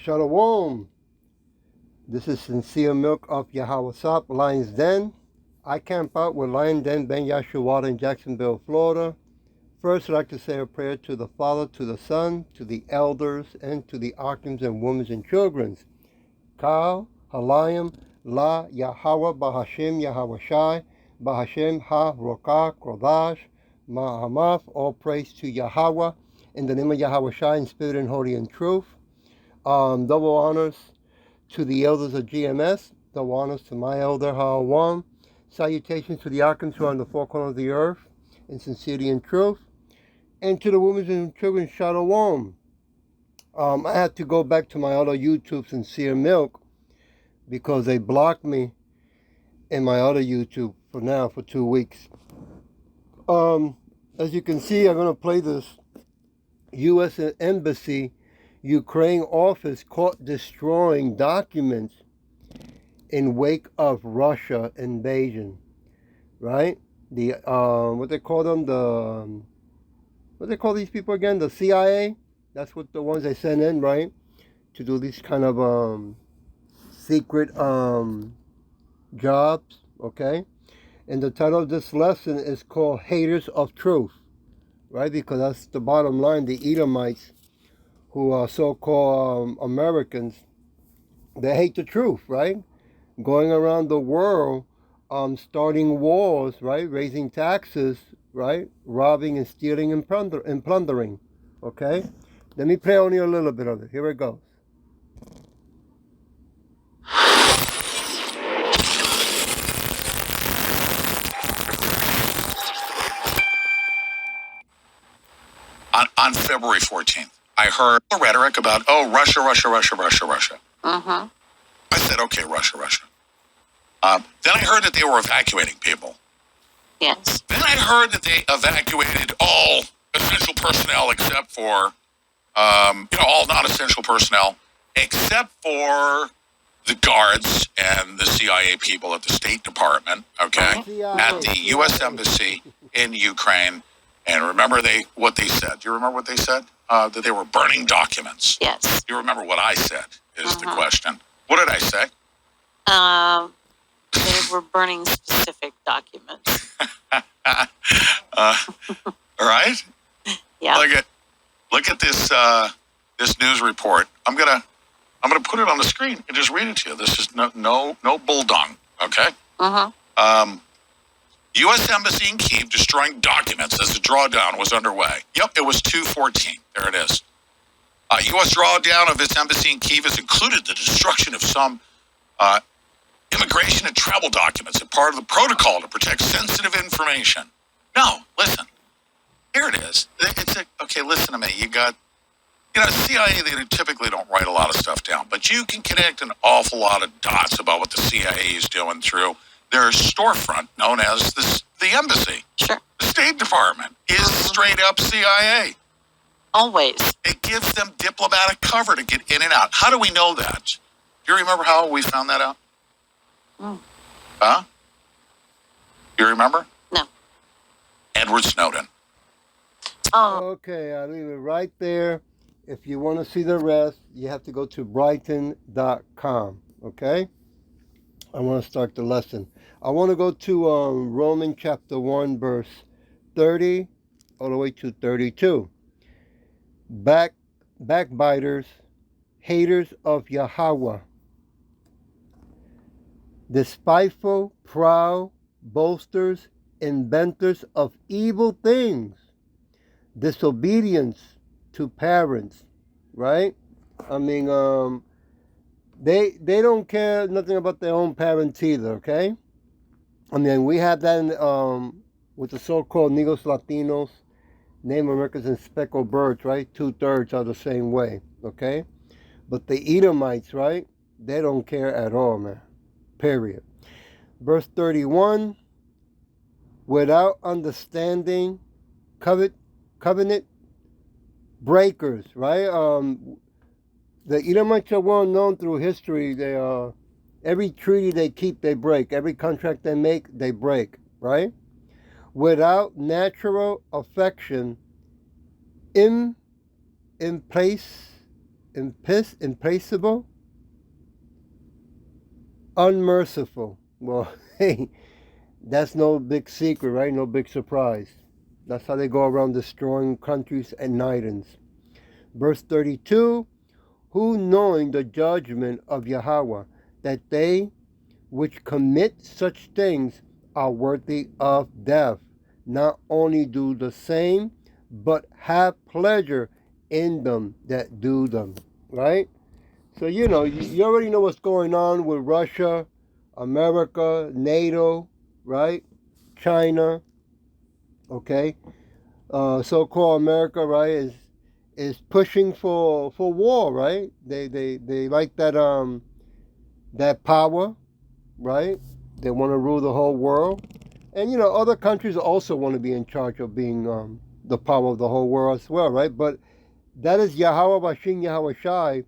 Shalom. This is Sincere Milk of Yahweh Sop, Lion's Den. I camp out with Lion Den Ben Yashua in Jacksonville, Florida. First, I'd like to say a prayer to the Father, to the Son, to the elders, and to the archons and women and children. Kal, Halayim, La, Yahweh, Bahashem, Yahweh Shai, Bahashem, Ha, Rokah, Krodash, Ma'amath. All praise to Yahweh, in the name of Yahweh Shai, in spirit and holy and truth. Double honors to the elders of GMS, double honors to my elder, Hawan. Salutations to the archons who are on the four corners of the earth, in sincerity and truth. And to the women and children, Shalom. I had to go back to my other YouTube, Sincere Milk, because they blocked me in my other YouTube for 2 weeks. As you can see, I'm going to play this U.S. Embassy Ukraine office caught destroying documents in wake of Russia invasion, right? The what they call them, what they call these people again? The CIA. That's what the ones they send in, right? To do these kind of secret jobs, okay? And the title of this lesson is called Haters of Truth, right? Because that's the bottom line. The Edomites, who are so-called Americans, they hate the truth, right? Going around the world, starting wars, right? Raising taxes, right? Robbing and stealing and plundering, okay? Let me play only a little bit of it. Here it goes. On February 14th, I heard the rhetoric about, Russia. Mm-hmm. I said, okay, Russia. Then I heard that they were evacuating people. Yes. Then I heard that they evacuated all essential personnel except for, all non-essential personnel, except for the guards and the CIA people at the State Department, okay, at the U.S. Embassy in Ukraine. And remember what they said? Do you remember what they said? That they were burning documents. Yes. Do you remember what I said is the question. What did I say? They were burning specific documents. All right? Yeah. Look at this this news report. I'm gonna put it on the screen and just read it to you. This is no bulldong, okay? Mm-hmm. U.S. Embassy in Kyiv destroying documents as the drawdown was underway. Yep, it was 2:14. There it is. U.S. drawdown of its embassy in Kyiv has included the destruction of some immigration and travel documents as part of the protocol to protect sensitive information. No, listen. Here it is. Okay, listen to me. You got, CIA, they typically don't write a lot of stuff down, but you can connect an awful lot of dots about what the CIA is doing through their storefront known as the embassy. Sure. The State Department is straight up CIA. Always. It gives them diplomatic cover to get in and out. How do we know that? Do you remember how we found that out? Huh? You remember? No. Edward Snowden. Oh. Okay, I'll leave it right there. If you want to see the rest, you have to go to Brighton.com, okay? I want to start the lesson. I want to go to Romans chapter 1, verse 30, all the way to 32. Backbiters, haters of Yahweh, despiteful, proud, boasters, inventors of evil things, disobedience to parents, right? I mean, they don't care nothing about their own parents either, okay? I mean, we have that with the so-called Negros Latinos, Native Americans, and speckled birds, right? 2/3 are the same way, okay? But the Edomites, right? They don't care at all, man. Period. Verse 31, without understanding, covenant breakers, right? The Edomites are well known through history. They every treaty they keep, they break. Every contract they make, they break, right? Without natural affection, in place implacable, unmerciful. Well, hey, that's no big secret, right? No big surprise. That's how they go around destroying countries and nations. Verse 32, who knowing the judgment of Yahweh, that they which commit such things are worthy of death, not only do the same, but have pleasure in them that do them. Right? So, you already know what's going on with Russia, America, NATO, right? China, okay? So-called America, right, is pushing for war, right? They like that power, right? They want to rule the whole world. And, other countries also want to be in charge of being the power of the whole world as well, right? But that is Yahweh Bashin Yahweh Shai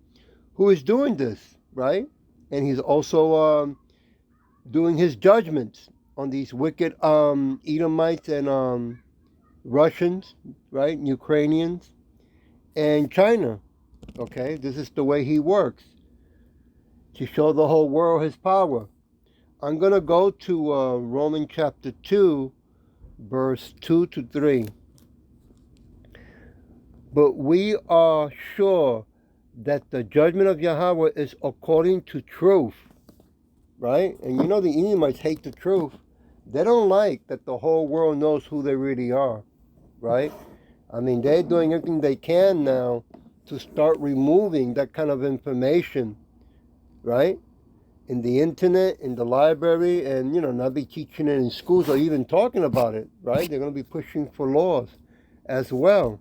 who is doing this, right? And he's also doing his judgments on these wicked Edomites and Russians, right? Ukrainians and China, okay? This is the way he works to show the whole world his power. I'm going to go to Romans chapter 2, verse 2 to 3. But we are sure that the judgment of Yahweh is according to truth, right? And the Edomites hate the truth. They don't like that the whole world knows who they really are, right? I mean, they're doing everything they can now to start removing that kind of information, right? In the internet, in the library, and, not be teaching it in schools or even talking about it, right? They're going to be pushing for laws as well.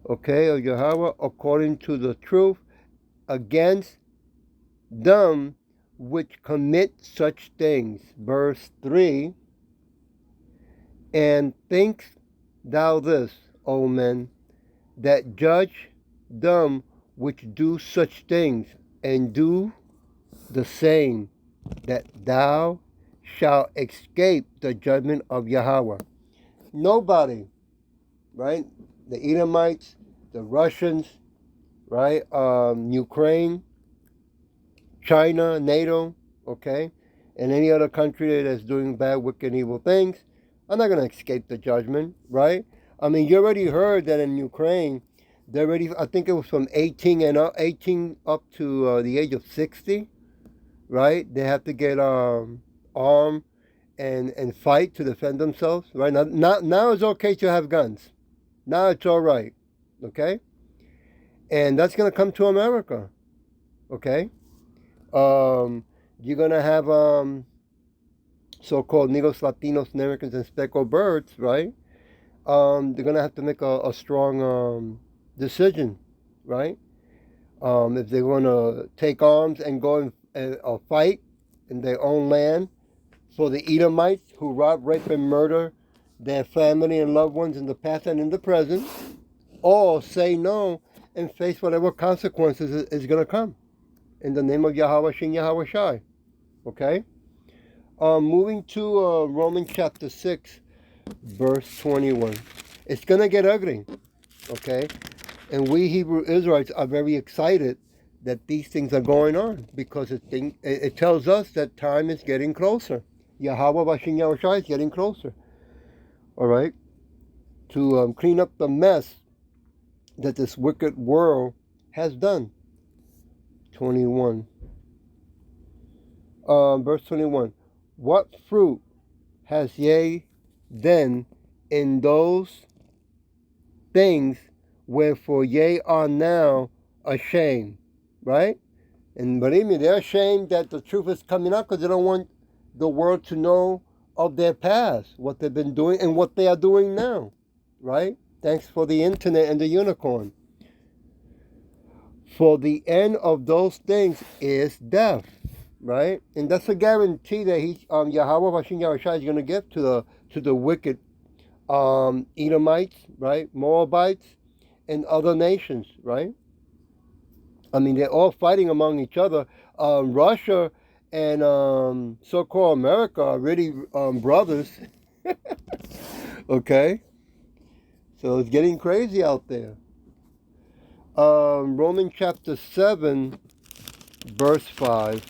Okay, of Yahweh, according to the truth, against them which commit such things. Verse 3, and thinkst thou this, O man, that judge them which do such things, and do the same, that thou shalt escape the judgment of Yahweh? Nobody, right? The Edomites, the Russians, right? Ukraine, China, NATO, okay? And any other country that's doing bad, wicked, evil things, are not going to escape the judgment, right? I mean, you already heard that in Ukraine, they already, I think it was from 18 up to the age of 60, right? They have to get armed and fight to defend themselves, right? Now it's okay to have guns. Now it's all right, okay? And that's going to come to America, okay? You're going to have so-called Negros, Latinos, Americans, and speckled birds, right? They're going to have to make a strong decision, right? If they're going to take arms and go and fight in their own land for the Edomites who rob, rape, and murder their family and loved ones in the past and in the present, or say no and face whatever consequences is going to come in the name of Yahweh Shin Yahweh Shai. Okay? Moving to Romans chapter 6, verse 21. It's going to get ugly. Okay? And we Hebrew Israelites are very excited that these things are going on because it tells us that time is getting closer. Yahweh Bashin Yahweh Shai is getting closer. All right? To clean up the mess that this wicked world has done. 21. Verse 21. What fruit has ye then in those things wherefore ye are now ashamed? Right? And believe me, they're ashamed that the truth is coming out because they don't want the world to know of their past, what they've been doing and what they are doing now. Right? Thanks for the internet and the unicorn. For the end of those things is death, right? And that's a guarantee that Yahweh Bashin Yahweh Shai is going to give to the wicked Edomites, right? Moabites, and other nations, right? I mean, they're all fighting among each other. Russia and so-called America are really brothers. Okay? So it's getting crazy out there. Romans chapter 7, verse 5.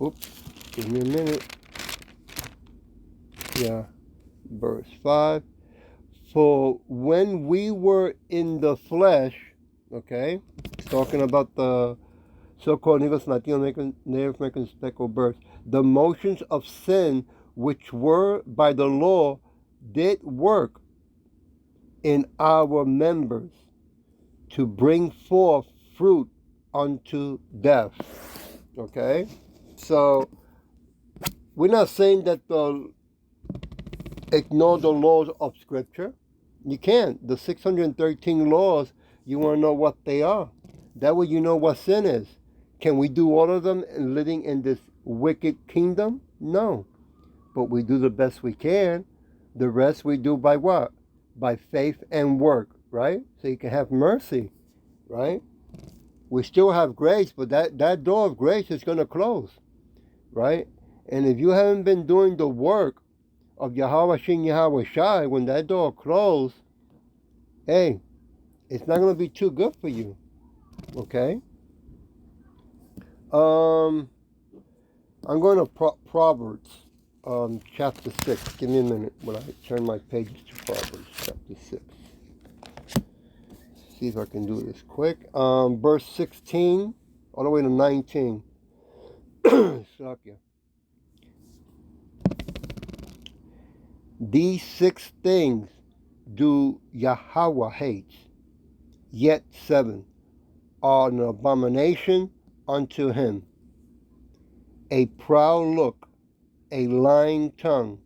Oops, give me a minute. Yeah, verse 5. For when we were in the flesh, okay, talking about the so-called Negros Latino Native American speckled birds, the motions of sin which were by the law did work in our members to bring forth fruit unto death. Okay? So, we're not saying that ignore the laws of Scripture. You can't. The 613 laws, you want to know what they are. That way you know what sin is. Can we do all of them and living in this wicked kingdom? No. But we do the best we can. The rest we do by what? By faith and work, right? So you can have mercy, right? We still have grace, but that door of grace is going to close, right? And if you haven't been doing the work of Yahweh Shin Yahweh Shai, when that door closed, hey, it's not going to be too good for you, okay? I'm going to Proverbs, chapter 6. Give me a minute when I turn my pages to Proverbs, chapter 6. See if I can do this quick. Verse 16 all the way to 19. These 6 things do Yahweh hates, yet 7 are an abomination unto him: a proud look, a lying tongue,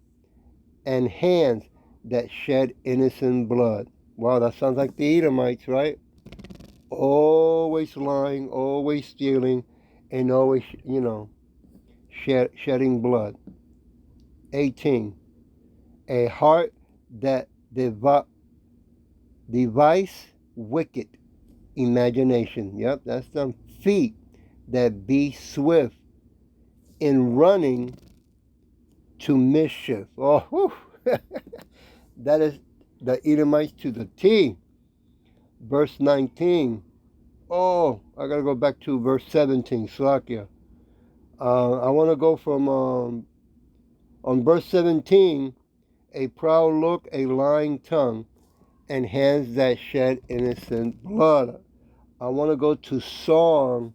and hands that shed innocent blood. Wow, that sounds like the Edomites, right? Always lying, always stealing, and always, shedding blood. 18. A heart that devise wicked imagination. Yep, that's them. Feet that be swift in running to mischief. Oh, whew. That is the Edomites to the T. Verse 19. Oh, I got to go back to verse 17. Slakia. I want to go from, on verse 17, a proud look, a lying tongue, and hands that shed innocent blood. I want to go to Psalm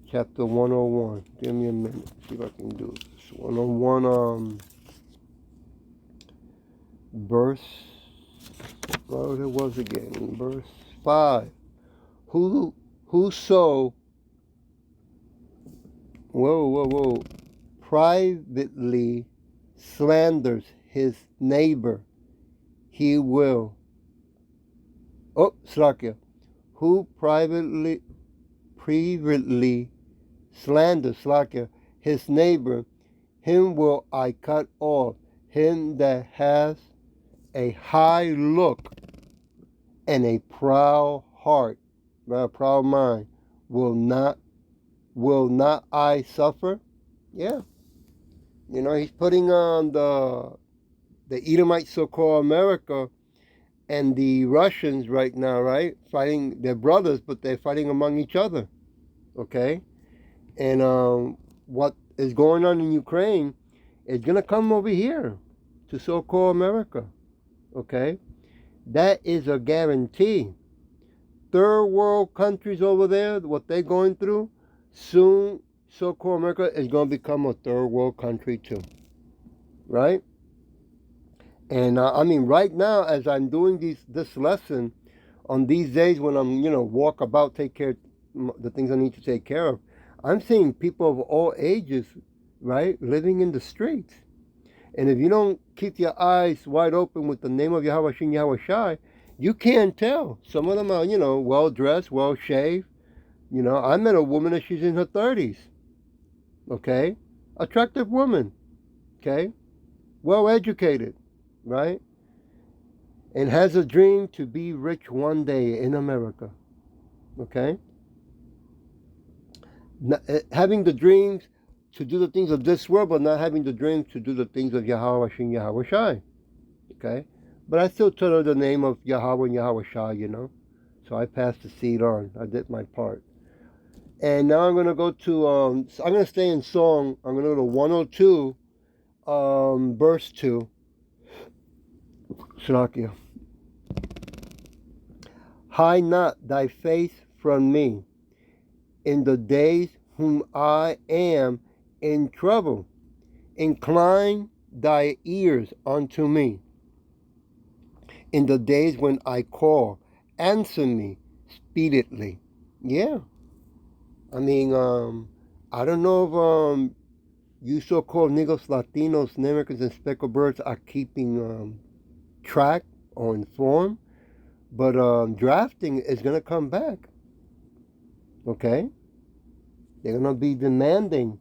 chapter 101. Give me a minute. See if I can do this. 101, verse, what it was again, verse 5. Whoso, privately slanders his neighbor, he will. Oh, Slakia. Who privately slanders, Slakia, his neighbor, him will I cut off. Him that has a high look and a proud heart, a proud mind, will not I suffer? Yeah. He's putting on the Edomite so-called America and the Russians right now, right? Fighting, they're brothers, but they're fighting among each other, okay? And what is going on in Ukraine is going to come over here to so-called America, okay? That is a guarantee. Third world countries over there, what they're going through, soon so-called America is going to become a third world country too, right? And right now, as I'm doing this lesson, on these days when I'm, walk about, take care of the things I need to take care of, I'm seeing people of all ages, right, living in the streets. And if you don't keep your eyes wide open with the name of Yahweh Shin Yahweh Shai, you can't tell. Some of them are, well-dressed, well-shaved. I met a woman and she's in her 30s, okay? Attractive woman, okay? Well-educated, right? And has a dream to be rich one day in America, okay? Having the dreams to do the things of this world, but not having the dreams to do the things of Yahweh Shin Yahweh Shai, okay? But I still tell her the name of Yahweh and Yahweh Shai, you know. So I passed the seed on. I did my part. And now I'm going to go to, I'm going to stay in song. I'm going to go to 102, verse 2. Shalakia. Hide not thy face from me in the days whom I am in trouble. Incline thy ears unto me. In the days when I call, answer me speedily. Yeah. I mean, I don't know if you so-called Negros, Latinos, Americans, and speckled birds are keeping track or informed, but drafting is going to come back. Okay? They're going to be demanding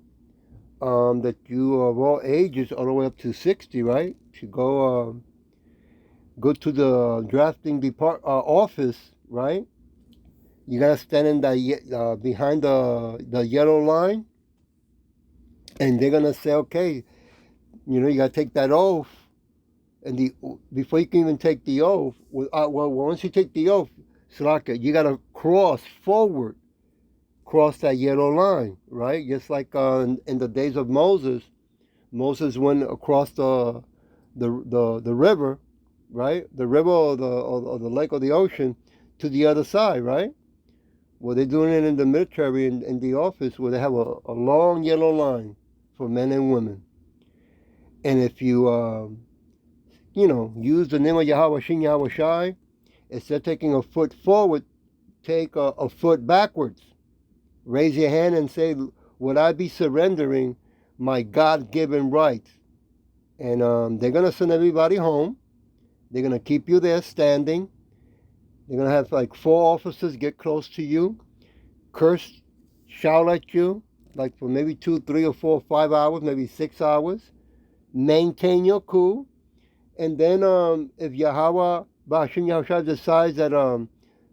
that you of all ages, all the way up to 60, right, to go to the drafting office, right? You gotta stand in the behind the yellow line, and they're gonna say, okay, you know, you gotta take that oath, and before you can even take the oath, well, once you take the oath, Salaka, you gotta cross that yellow line, right? Just like in the days of Moses went across the river, right? The river or the lake or the ocean to the other side, right? Well, they're doing it in the military in the office where they have a long yellow line for men and women. And if you, use the name of Yahweh Shin Yahweh Shai, instead of taking a foot forward, take a foot backwards. Raise your hand and say, would I be surrendering my God-given rights? And they're going to send everybody home. They're going to keep you there standing. They're going to have like 4 officers get close to you, curse, shout at you, like for maybe 2, 3, or 4, 5 hours, maybe 6 hours. Maintain your cool. And then if Yahweh, Ba'ashim Yahushua decides that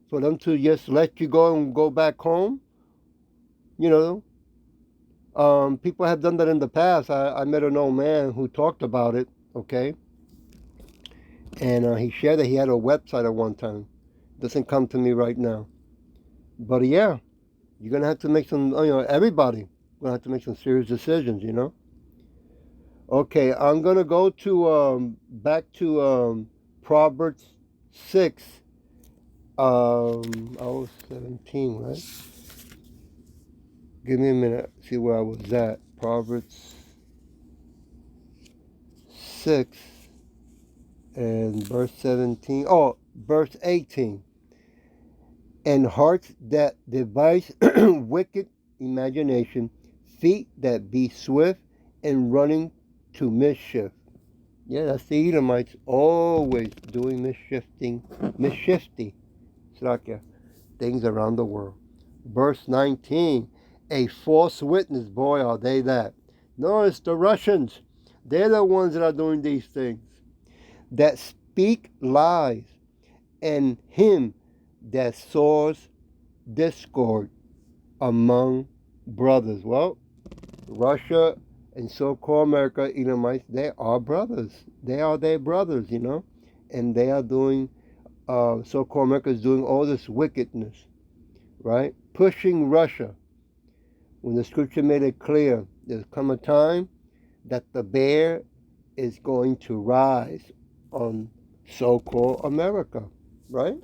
for them to just let you go and go back home, people have done that in the past. I met an old man who talked about it, okay? And he shared that he had a website at one time. Doesn't come to me right now. But yeah, you're going to have to make some, everybody going to have to make some serious decisions, Okay, I'm going to go to, back to Proverbs 6. I was 17, right? Give me a minute, see where I was at. Proverbs 6 and verse 17. Oh, verse 18. And hearts that devise wicked imagination, feet that be swift and running to mischief. Yeah, that's the Edomites, always doing misshifty things around the world. Verse 19, a false witness, boy, are they that. No, it's the Russians. They're the ones that are doing these things. That speak lies, and him that sows discord among brothers. Well, Russia and so-called America, Edomites, they are brothers. They are their brothers, and they are doing, so-called America is doing all this wickedness, right? Pushing Russia. When the scripture made it clear, there's come a time that the bear is going to rise on so-called America, right?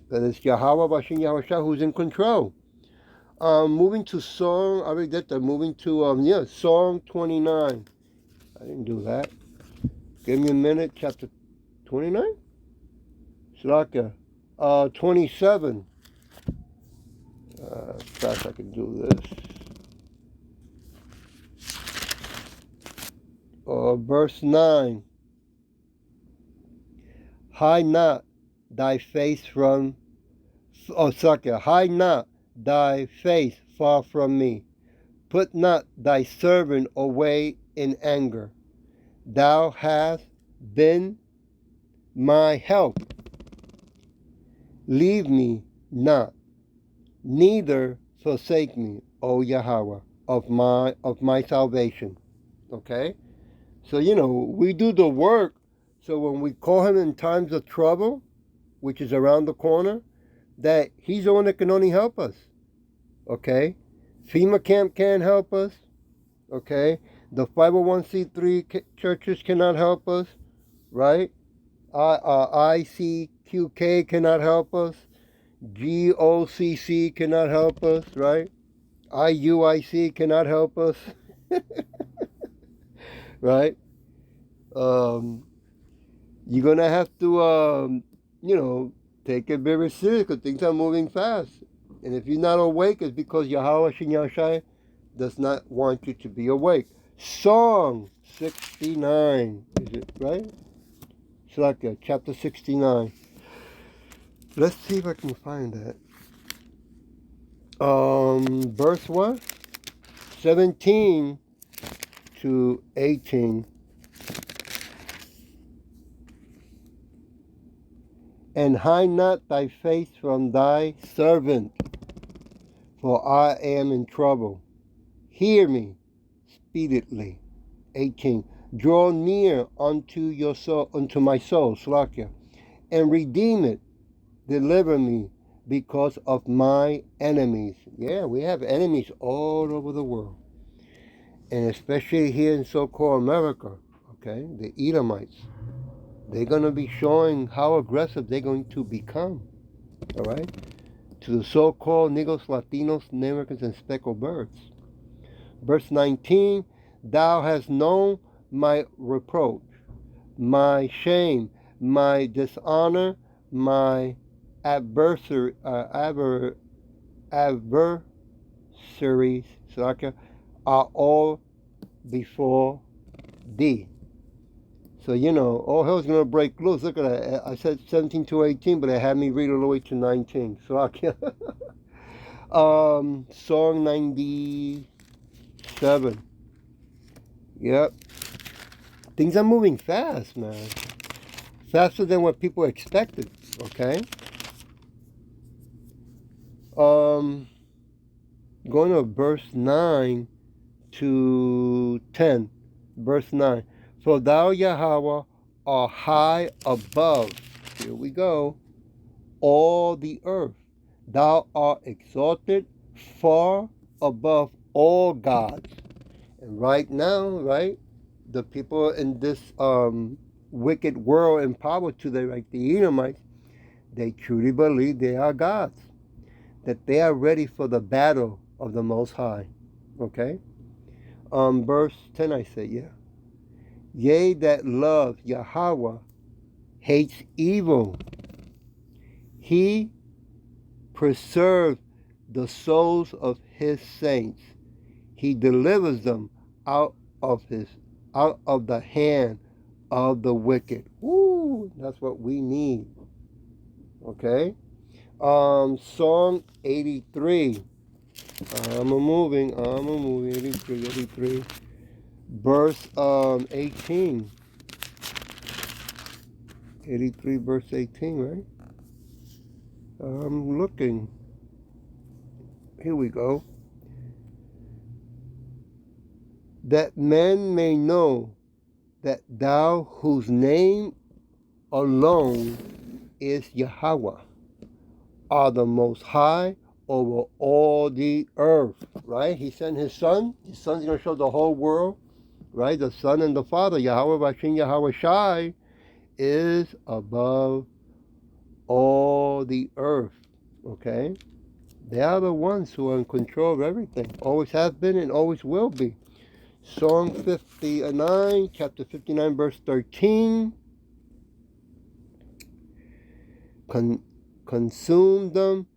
That is Yahweh Bashin Yahushua who's in control. Moving to song, I already did that. Moving to, Song 29. I didn't do that. Give me a minute. Chapter 29? Shalaka. 27. Fast I can do this. Verse 9. Hide not thy face from, hide not thy face far from me. Put not thy servant away in anger. Thou hast been my help. Leave me not, neither forsake me, O Yahweh, of my salvation. Okay? So, we do the work So when we call him in times of trouble, which is around the corner, that he's the one that can only help us. Okay? FEMA camp can't help us. Okay? The 501c3 churches cannot help us. Right? ICQK cannot help us. GOCC cannot help us. Right? IUIC cannot help us. Right? You're going to have to, take it very serious because things are moving fast. And if you're not awake, it's because Yahweh Shin Yahshai does not want you to be awake. Song 69. Is it right? Slakia, chapter 69. Let's see if I can find that. Verse what? 17 to 18. And hide not thy face from thy servant, for I am in trouble. Hear me speedily. 18. Draw near unto your soul, unto my soul, Slakia, and redeem it. Deliver me because of my enemies. Yeah, we have enemies all over the world, and especially here in so-called America. Okay, the Edomites. They're going to be showing how aggressive they're going to become, all right, to the so-called Negros, Latinos, Americans, and speckled birds. Verse 19, thou hast known my reproach, my shame, my dishonor, my adversaries, are all before thee. So, all hell's going to break loose. Look at that. I said 17 to 18, but it had me read all the way to 19. So I can't. Song 97. Yep. Things are moving fast, man. Faster than what people expected, okay? Going to verse 9 to 10. Verse 9. For thou, Yahweh, art high above, here we go, all the earth. Thou art exalted far above all gods. And right now, right, the people in this wicked world in power today, like the Edomites, they truly believe they are gods, that they are ready for the battle of the Most High. Okay? Verse 10, I say, yeah. Yea, that loves Yahweh hates evil. He preserves the souls of his saints. He delivers them out of the hand of the wicked. Woo! That's what we need. Okay? Psalm 83. I'm moving. 83. Verse 18. 83 verse 18, right? I'm looking. Here we go. That men may know that thou, whose name alone is Yahweh, are the most high over all the earth. Right? He sent his son. His son's going to show the whole world. Right? The Son and the Father, Yahweh Bashin Yahweh Shai, is above all the earth. Okay? They are the ones who are in control of everything. Always have been and always will be. Psalm 59, chapter 59, verse 13. Consume them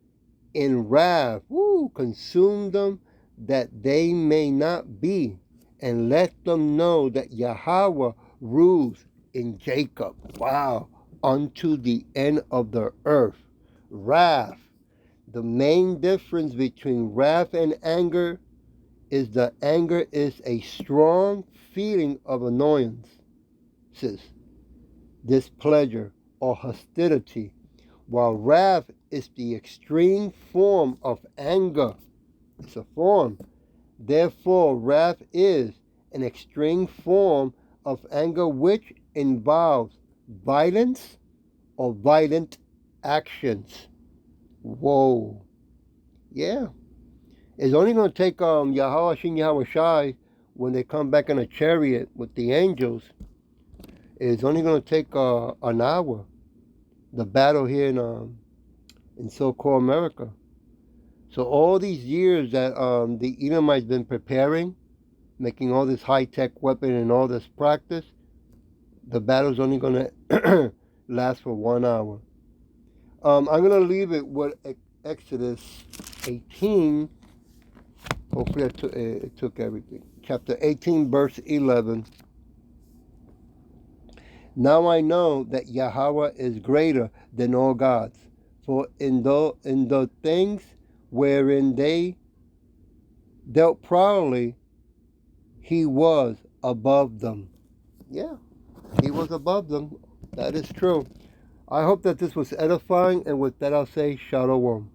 in wrath. Woo! Consume them that they may not be. And let them know that Yahweh rules in Jacob. Wow. Unto the end of the earth. Wrath. The main difference between wrath and anger is that anger is a strong feeling of annoyance, displeasure, or hostility, while wrath is the extreme form of anger. It's a form. Therefore, wrath is an extreme form of anger which involves violence or violent actions. Whoa. Yeah. It's only going to take Yahweh Shin Yahweh Shai when they come back in a chariot with the angels. It's only going to take an hour. The battle here in so-called America. So all these years that the Edomites been preparing, making all this high-tech weapon and all this practice, the battle's only going to last for 1 hour. I'm going to leave it with Exodus 18. Hopefully it took everything. Chapter 18, verse 11. Now I know that Yahweh is greater than all gods, for in the things wherein they dealt proudly, he was above them. Yeah, he was above them. That is true. I hope that this was edifying, and with that I'll say Shalom.